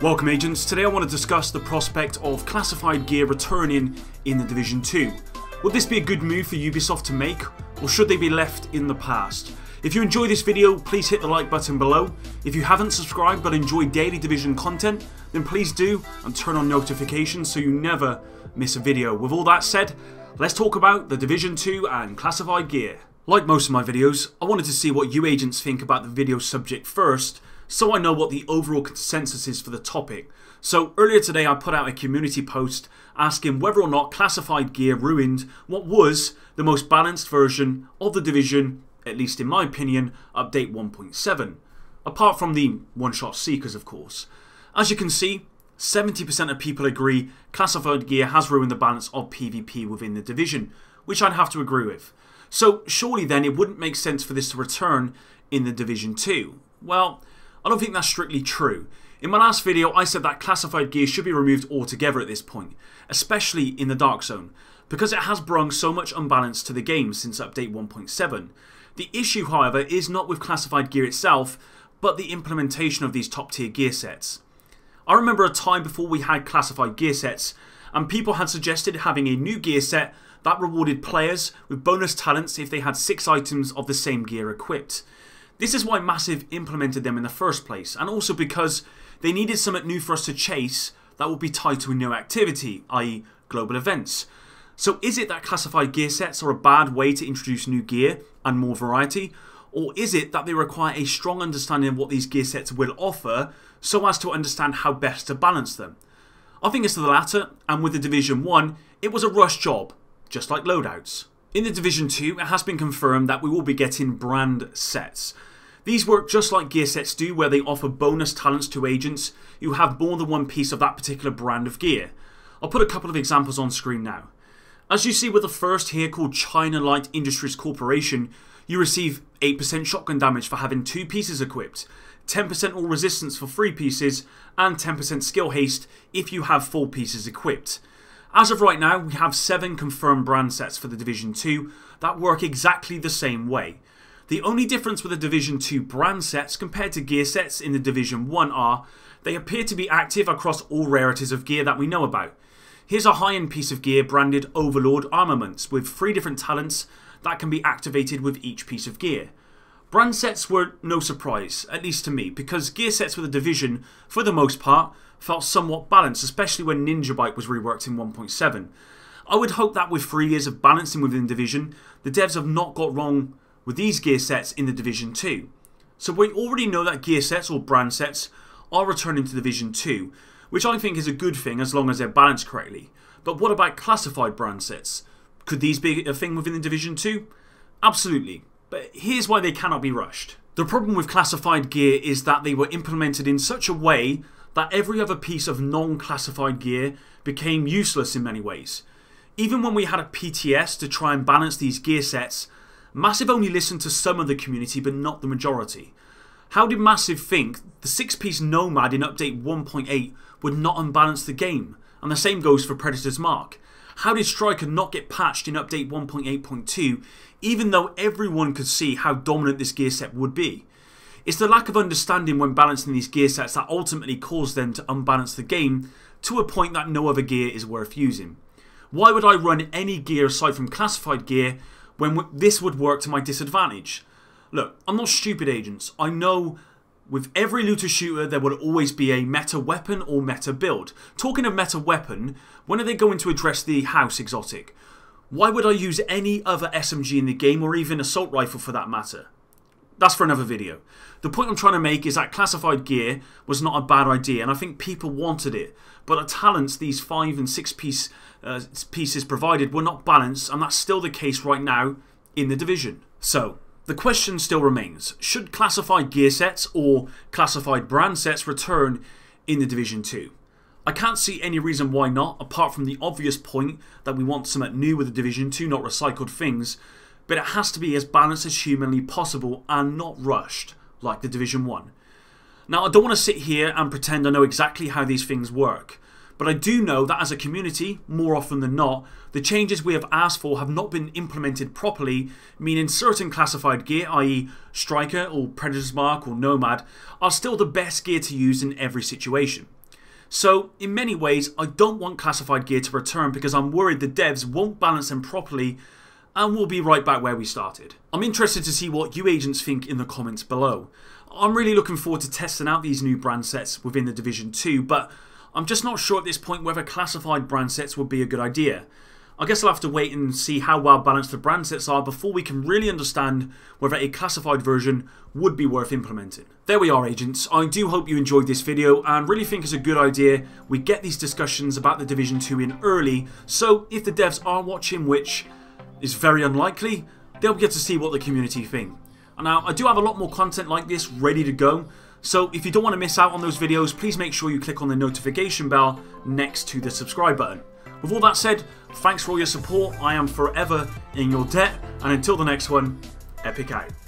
Welcome agents, today I want to discuss the prospect of classified gear returning in the Division 2. Would this be a good move for Ubisoft to make, or should they be left in the past? If you enjoy this video, please hit the like button below. If you haven't subscribed but enjoy daily Division content, then please do, and turn on notifications so you never miss a video. With all that said, let's talk about the Division 2 and classified gear. Like most of my videos, I wanted to see what you agents think about the video subject first, so I know what the overall consensus is for the topic. So earlier today I put out a community post asking whether or not classified gear ruined what was the most balanced version of the Division, at least in my opinion, update 1.7. Apart from the one-shot seekers, of course. As you can see, 70% of people agree classified gear has ruined the balance of PvP within the Division, which I'd have to agree with. So surely then it wouldn't make sense for this to return in the Division 2. Well, I don't think that's strictly true. In my last video I said that classified gear should be removed altogether at this point, especially in the Dark Zone, because it has brought so much unbalance to the game since update 1.7. The issue, however, is not with classified gear itself, but the implementation of these top tier gear sets. I remember a time before we had classified gear sets, and people had suggested having a new gear set that rewarded players with bonus talents if they had 6 items of the same gear equipped. This is why Massive implemented them in the first place, and also because they needed something new for us to chase that would be tied to a new activity, i.e. global events. So is it that classified gear sets are a bad way to introduce new gear and more variety, or is it that they require a strong understanding of what these gear sets will offer so as to understand how best to balance them? I think it's the latter, and with the Division 1 it was a rush job, just like loadouts. In the Division 2 it has been confirmed that we will be getting brand sets. These work just like gear sets do, where they offer bonus talents to agents who have more than one piece of that particular brand of gear. I'll put a couple of examples on screen now. As you see with the first here, called China Light Industries Corporation, you receive 8% shotgun damage for having 2 pieces equipped, 10% all resistance for 3 pieces, and 10% skill haste if you have 4 pieces equipped. As of right now, we have 7 confirmed brand sets for the Division 2 that work exactly the same way. The only difference with the Division 2 brand sets compared to gear sets in the Division 1 are they appear to be active across all rarities of gear that we know about. Here's a high-end piece of gear branded Overlord Armaments with 3 different talents that can be activated with each piece of gear. Brand sets were no surprise, at least to me, because gear sets with the Division, for the most part, felt somewhat balanced, especially when Ninja Bike was reworked in 1.7. I would hope that with 3 years of balancing within the Division, the devs have not got wrong with these gear sets in the Division 2. So we already know that gear sets or brand sets are returning to Division 2, which I think is a good thing as long as they're balanced correctly. But what about classified brand sets? Could these be a thing within the Division 2? Absolutely, but here's why they cannot be rushed. The problem with classified gear is that they were implemented in such a way that every other piece of non-classified gear became useless in many ways. Even when we had a PTS to try and balance these gear sets, Massive only listened to some of the community but not the majority. How did Massive think the 6-piece Nomad in update 1.8 would not unbalance the game? And the same goes for Predator's Mark. How did Striker not get patched in update 1.8.2 even though everyone could see how dominant this gear set would be? It's the lack of understanding when balancing these gear sets that ultimately caused them to unbalance the game to a point that no other gear is worth using. Why would I run any gear aside from classified gear when this would work to my disadvantage? Look, I'm not stupid, agents. I know with every looter shooter there will always be a meta weapon or meta build. Talking of meta weapon, when are they going to address the house exotic? Why would I use any other SMG in the game, or even assault rifle for that matter? That's for another video. The point I'm trying to make is that classified gear was not a bad idea, and I think people wanted it. But the talents these 5 and 6 pieces provided were not balanced, and that's still the case right now in the Division. So, the question still remains, should classified gear sets or classified brand sets return in the Division 2? I can't see any reason why not, apart from the obvious point that we want something new with the Division 2, not recycled things, but it has to be as balanced as humanly possible and not rushed like the Division 1. Now, I don't want to sit here and pretend I know exactly how these things work, but I do know that as a community, more often than not, the changes we have asked for have not been implemented properly, meaning certain classified gear, i.e. Striker or Predator's Mark or Nomad, are still the best gear to use in every situation. So in many ways I don't want classified gear to return because I'm worried the devs won't balance them properly and we'll be right back where we started. I'm interested to see what you agents think in the comments below. I'm really looking forward to testing out these new brand sets within the Division 2, but I'm just not sure at this point whether classified brand sets would be a good idea. I guess I'll have to wait and see how well balanced the brand sets are before we can really understand whether a classified version would be worth implementing. There we are, agents. I do hope you enjoyed this video and really think it's a good idea we get these discussions about the Division 2 in early, so if the devs are watching, which is very unlikely, they'll get to see what the community think. Now, I do have a lot more content like this ready to go, so if you don't want to miss out on those videos, please make sure you click on the notification bell next to the subscribe button. With all that said, thanks for all your support. I am forever in your debt, and until the next one, Epic out.